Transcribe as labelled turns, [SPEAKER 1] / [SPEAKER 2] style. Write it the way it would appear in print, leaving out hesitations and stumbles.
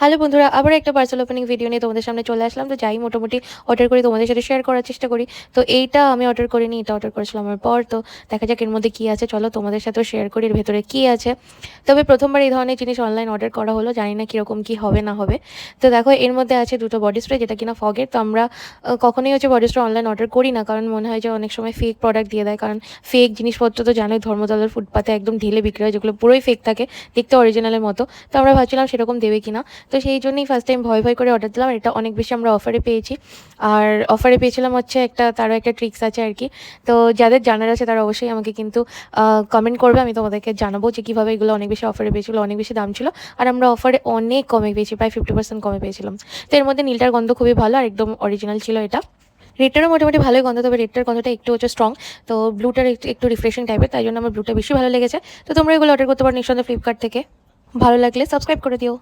[SPEAKER 1] Hello বন্ধুরা, আবার একটা পার্সেল ওপেনিং ভিডিও নিয়ে তোমাদের সামনে চলে আসলাম। তো যাই মোটামুটি অর্ডার করি তোমাদের সাথে শেয়ার করার চেষ্টা করি। তো এইটা আমি অর্ডার করিনি, এটা অর্ডার করেছিল আমার বর। তো দেখা যাক এর মধ্যে কী আছে, চলো তোমাদের সাথেও শেয়ার করি এর ভেতরে কী আছে। তবে প্রথমবার এই ধরনের জিনিস অনলাইন অর্ডার করা হলো, জানি না কীরকম কী হবে না হবে। তো দেখো এর মধ্যে আছে দুটো বডি স্প্রে, যেটা কিনা ফগের। তো আমরা কখনোই বডি স্প্রে অনলাইন অর্ডার করি না, কারণ মনে হয় যে অনেক সময় ফেক প্রোডাক্ট দিয়ে দেয়। কারণ ফেক জিনিসপত্র তো জানোই, ধর্মতলার ফুটপাতে একদম ঢেলে বিক্রি হয়, যেগুলো পুরোই ফেক থাকে, দেখতে অরিজিনালের মতো। তো আমরা ভাবছিলাম সেরকম দেবে কিনা। তো সেই জন্যই ফার্স্ট টাইম ভয় ভয় করে অর্ডার দিলাম। এটা অনেক বেশি আমরা অফারে পেয়েছি। আর অফারে পেয়েছিলাম তারও একটা ট্রিক্স আছে আর কি। তো যাদের জানার আছে তারা অবশ্যই আমাকে কিন্তু কমেন্ট করবে, আমি তোমাদেরকে জানাবো যে কীভাবে এগুলো অনেক বেশি অফারে পেয়েছিলো, অনেক বেশি দাম ছিল। আর আমরা অফারে অনেক কমে পেয়েছি, প্রায় 50% কমে পেয়েছিলাম। তো এর মধ্যে নীলটার গন্ধ খুবই ভালো আর একদম অরিজিনাল ছিল এটা। রেডটারও মোটামুটি ভালোই গন্ধ, তবে রেডটার গন্ধটা একটু স্ট্রং। তো ব্লুটার একটু রিফ্রেশিং টাইপের, তাই জন্য আমার ব্লুটা বেশি ভালো লেগেছে। তো তোমরা এগুলো অর্ডার করতে পারো নিঃসন্দেহে ফ্লিপকার্ট থেকে। ভালো লাগলে সাবস্ক্রাইব করে দিও।